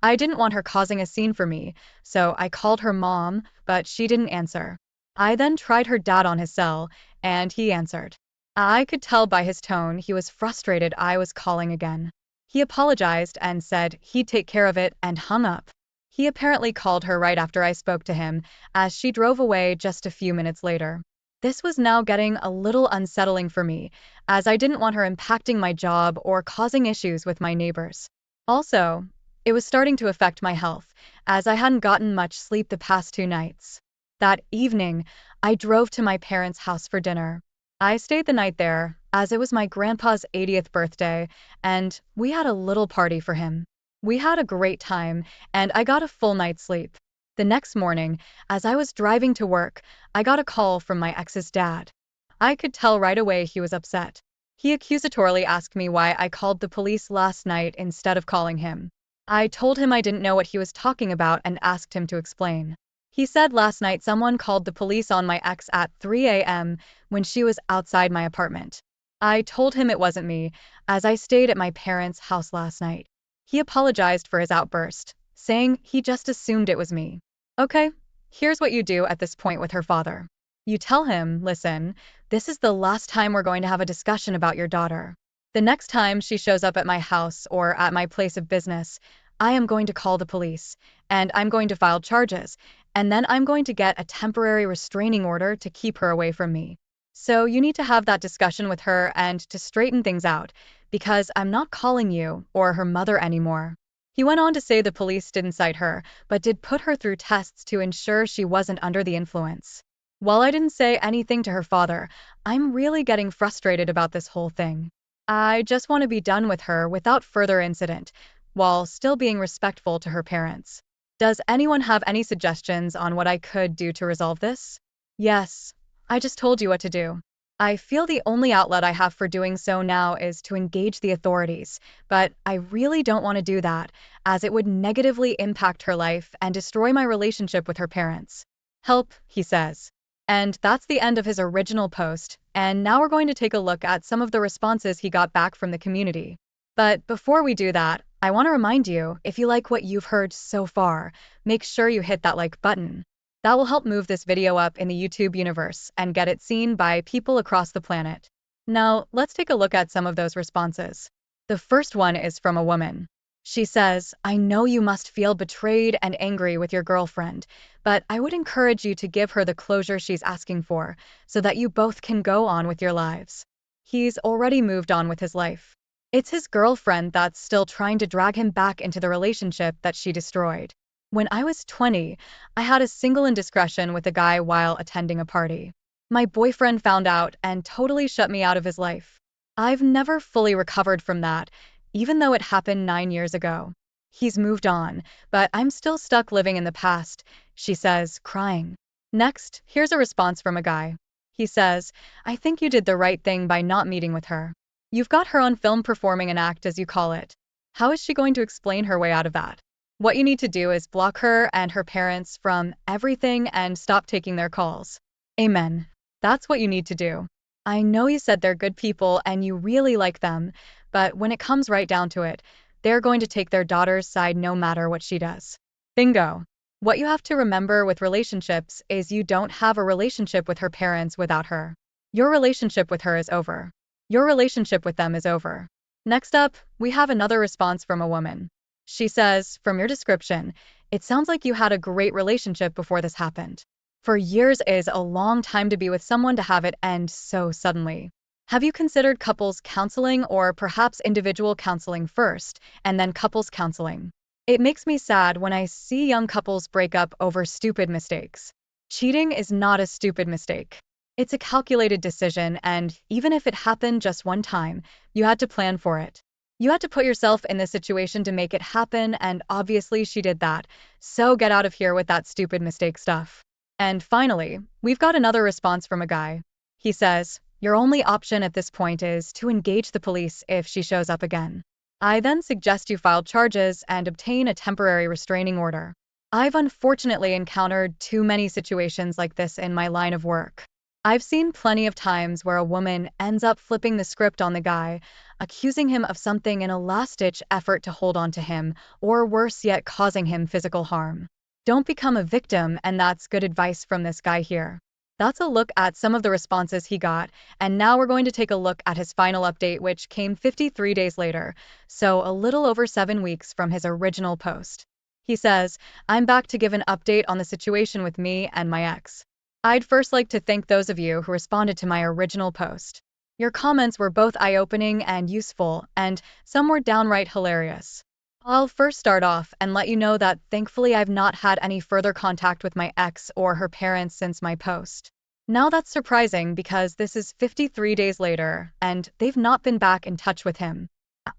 I didn't want her causing a scene for me, so I called her mom, but she didn't answer. I then tried her dad on his cell, and he answered. I could tell by his tone he was frustrated I was calling again. He apologized and said he'd take care of it and hung up. He apparently called her right after I spoke to him, as she drove away just a few minutes later. This was now getting a little unsettling for me, as I didn't want her impacting my job or causing issues with my neighbors. Also, it was starting to affect my health, as I hadn't gotten much sleep the past 2 nights. That evening, I drove to my parents' house for dinner. I stayed the night there, as it was my grandpa's 80th birthday, and we had a little party for him. We had a great time, and I got a full night's sleep. The next morning, as I was driving to work, I got a call from my ex's dad. I could tell right away he was upset. He accusatorily asked me why I called the police last night instead of calling him. I told him I didn't know what he was talking about and asked him to explain. He said last night someone called the police on my ex at 3 a.m. when she was outside my apartment. I told him it wasn't me, as I stayed at my parents' house last night. He apologized for his outburst, saying he just assumed it was me. Okay, here's what you do at this point with her father. You tell him, listen, this is the last time we're going to have a discussion about your daughter. The next time she shows up at my house or at my place of business, I am going to call the police, and I'm going to file charges, and then I'm going to get a temporary restraining order to keep her away from me. So you need to have that discussion with her and to straighten things out, because I'm not calling you or her mother anymore. He went on to say the police didn't cite her, but did put her through tests to ensure she wasn't under the influence. While I didn't say anything to her father, I'm really getting frustrated about this whole thing. I just want to be done with her without further incident, while still being respectful to her parents. Does anyone have any suggestions on what I could do to resolve this? Yes, I just told you what to do. I feel the only outlet I have for doing so now is to engage the authorities, but I really don't want to do that, as it would negatively impact her life and destroy my relationship with her parents. Help, he says. And that's the end of his original post, and now we're going to take a look at some of the responses he got back from the community. But before we do that, I want to remind you, if you like what you've heard so far, make sure you hit that like button. That will help move this video up in the YouTube universe and get it seen by people across the planet. Now, let's take a look at some of those responses. The first one is from a woman. She says, I know you must feel betrayed and angry with your girlfriend, but I would encourage you to give her the closure she's asking for, so that you both can go on with your lives. He's already moved on with his life. It's his girlfriend that's still trying to drag him back into the relationship that she destroyed. When I was 20, I had a single indiscretion with a guy while attending a party. My boyfriend found out and totally shut me out of his life. I've never fully recovered from that, even though it happened 9 years ago. He's moved on, but I'm still stuck living in the past, she says, crying. Next, here's a response from a guy. He says, I think you did the right thing by not meeting with her. You've got her on film performing an act, as you call it. How is she going to explain her way out of that? What you need to do is block her and her parents from everything and stop taking their calls. Amen. That's what you need to do. I know you said they're good people and you really like them, but when it comes right down to it, they're going to take their daughter's side no matter what she does. Bingo. What you have to remember with relationships is you don't have a relationship with her parents without her. Your relationship with her is over. Your relationship with them is over. Next up, we have another response from a woman. She says, "From your description, it sounds like you had a great relationship before this happened. For years is a long time to be with someone to have it end so suddenly. Have you considered couples counseling or perhaps individual counseling first, and then couples counseling? It makes me sad when I see young couples break up over stupid mistakes. Cheating is not a stupid mistake. It's a calculated decision, and even if it happened just one time, you had to plan for it. You had to put yourself in this situation to make it happen, and obviously she did that. So get out of here with that stupid mistake stuff." And finally, we've got another response from a guy. He says, "Your only option at this point is to engage the police if she shows up again. I then suggest you file charges and obtain a temporary restraining order." I've unfortunately encountered too many situations like this in my line of work. I've seen plenty of times where a woman ends up flipping the script on the guy, accusing him of something in a last-ditch effort to hold on to him, or worse yet, causing him physical harm. Don't become a victim, and that's good advice from this guy here. That's a look at some of the responses he got, and now we're going to take a look at his final update, which came 53 days later, so a little over 7 weeks from his original post. He says, "I'm back to give an update on the situation with me and my ex. I'd first like to thank those of you who responded to my original post. Your comments were both eye-opening and useful, and some were downright hilarious. I'll first start off and let you know that thankfully I've not had any further contact with my ex or her parents since my post. Now that's surprising because this is 53 days later, and they've not been back in touch with him.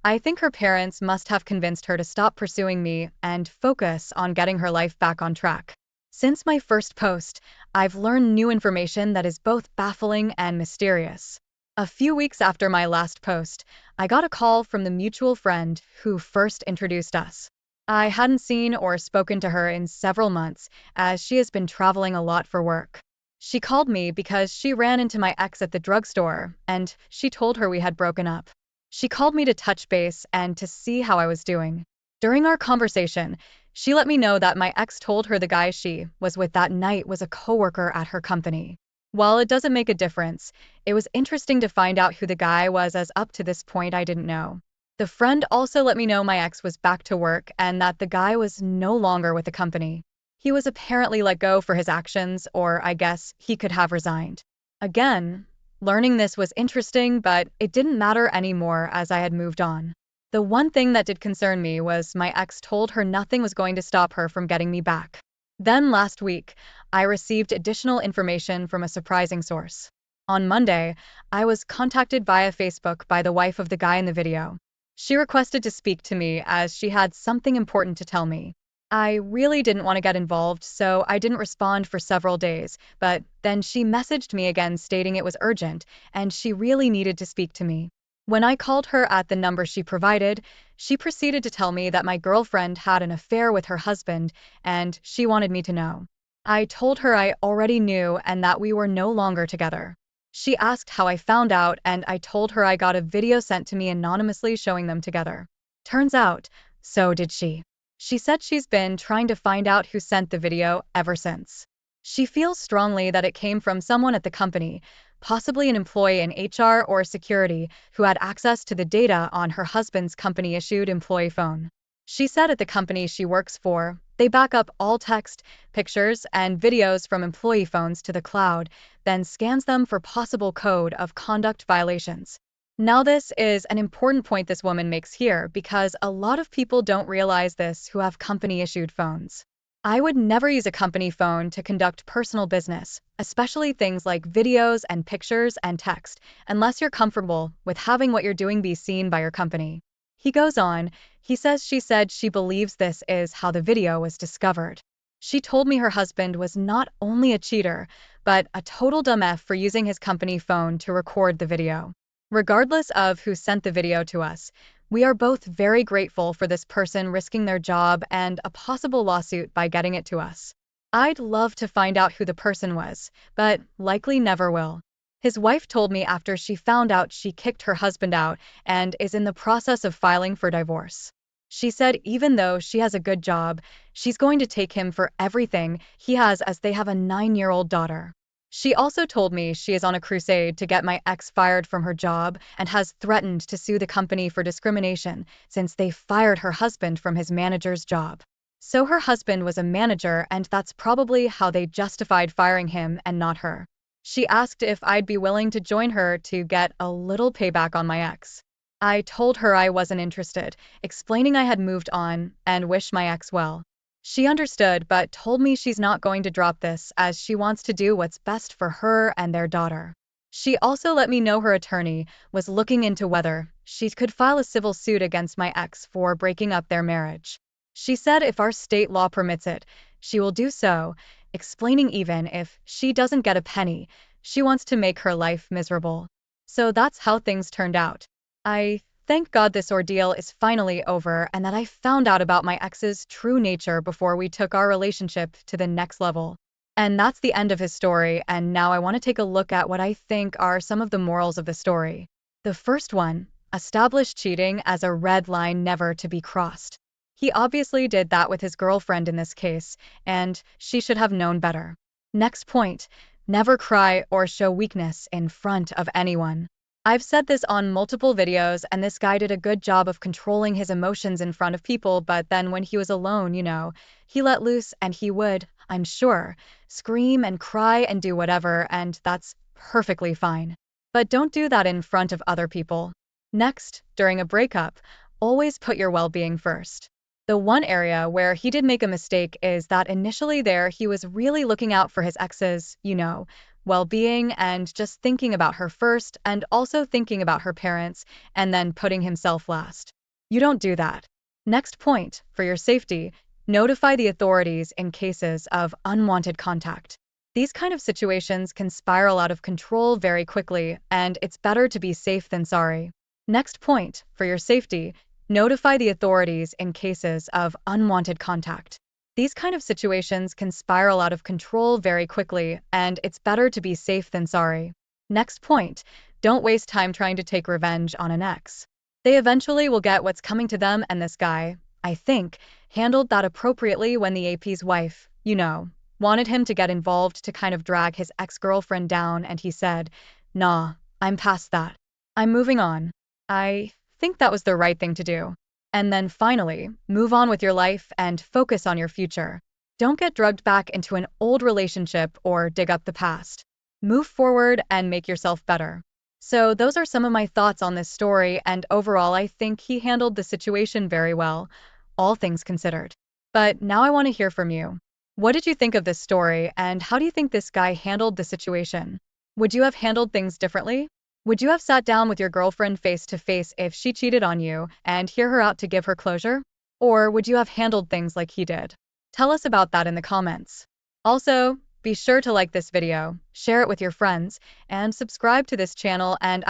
I think her parents must have convinced her to stop pursuing me and focus on getting her life back on track. Since my first post, I've learned new information that is both baffling and mysterious. A few weeks after my last post, I got a call from the mutual friend who first introduced us. I hadn't seen or spoken to her in several months, as she has been traveling a lot for work. She called me because she ran into my ex at the drugstore, and she told her we had broken up. She called me to touch base and to see how I was doing. During our conversation, she let me know that my ex told her the guy she was with that night was a coworker at her company. While it doesn't make a difference, it was interesting to find out who the guy was, as up to this point I didn't know. The friend also let me know my ex was back to work and that the guy was no longer with the company. He was apparently let go for his actions, or I guess he could have resigned. Again, learning this was interesting, but it didn't matter anymore as I had moved on. The one thing that did concern me was my ex told her nothing was going to stop her from getting me back. Then last week, I received additional information from a surprising source. On Monday, I was contacted via Facebook by the wife of the guy in the video. She requested to speak to me as she had something important to tell me. I really didn't want to get involved, so I didn't respond for several days, but then she messaged me again stating it was urgent and she really needed to speak to me. When I called her at the number she provided, she proceeded to tell me that my girlfriend had an affair with her husband and she wanted me to know. I told her I already knew and that we were no longer together. She asked how I found out, and I told her I got a video sent to me anonymously showing them together. Turns out, so did she. She said she's been trying to find out who sent the video ever since. She feels strongly that it came from someone at the company, possibly an employee in HR or security, who had access to the data on her husband's company-issued employee phone. She said at the company she works for, they back up all text, pictures, and videos from employee phones to the cloud, then scans them for possible code of conduct violations. Now this is an important point this woman makes here because a lot of people don't realize this who have company-issued phones. I would never use a company phone to conduct personal business, especially things like videos and pictures and text, unless you're comfortable with having what you're doing be seen by your company. He goes on, he says she said she believes this is how the video was discovered. She told me her husband was not only a cheater, but a total dumb F for using his company phone to record the video. Regardless of who sent the video to us, we are both very grateful for this person risking their job and a possible lawsuit by getting it to us. I'd love to find out who the person was, but likely never will. His wife told me after she found out she kicked her husband out and is in the process of filing for divorce. She said even though she has a good job, she's going to take him for everything he has as they have a 9-year-old daughter. She also told me she is on a crusade to get my ex fired from her job and has threatened to sue the company for discrimination since they fired her husband from his manager's job. So her husband was a manager, and that's probably how they justified firing him and not her. She asked if I'd be willing to join her to get a little payback on my ex. I told her I wasn't interested, explaining I had moved on and wish my ex well. She understood but told me she's not going to drop this as she wants to do what's best for her and their daughter. She also let me know her attorney was looking into whether she could file a civil suit against my ex for breaking up their marriage. She said if our state law permits it, she will do so, explaining even if she doesn't get a penny, she wants to make her life miserable. So that's how things turned out. I thank God this ordeal is finally over and that I found out about my ex's true nature before we took our relationship to the next level. And that's the end of his story, and now I want to take a look at what I think are some of the morals of the story. The first one, establish cheating as a red line never to be crossed. He obviously did that with his girlfriend in this case, and she should have known better. Next point, never cry or show weakness in front of anyone. I've said this on multiple videos, and this guy did a good job of controlling his emotions in front of people, but then when he was alone, he let loose and he would, I'm sure, scream and cry and do whatever, and that's perfectly fine. But don't do that in front of other people. Next, during a breakup, always put your well-being first. The one area where he did make a mistake is that initially there he was really looking out for his ex's, well-being and just thinking about her first and also thinking about her parents and then putting himself last. You don't do that. Next point, for your safety, notify the authorities in cases of unwanted contact. These kind of situations can spiral out of control very quickly, and it's better to be safe than sorry. Next point, for your safety, notify the authorities in cases of unwanted contact. These kind of situations can spiral out of control very quickly, and it's better to be safe than sorry. Next point, don't waste time trying to take revenge on an ex. They eventually will get what's coming to them, and this guy, I think, handled that appropriately when the AP's wife, wanted him to get involved to kind of drag his ex-girlfriend down, and he said, "Nah, I'm past that. I'm moving on." I think that was the right thing to do. And then finally, move on with your life and focus on your future. Don't get drugged back into an old relationship or dig up the past. Move forward and make yourself better. So those are some of my thoughts on this story, and overall I think he handled the situation very well, all things considered. But now I want to hear from you. What did you think of this story, and how do you think this guy handled the situation? Would you have handled things differently? Would you have sat down with your girlfriend face to face if she cheated on you and hear her out to give her closure? Or would you have handled things like he did? Tell us about that in the comments. Also, be sure to like this video, share it with your friends, and subscribe to this channel, and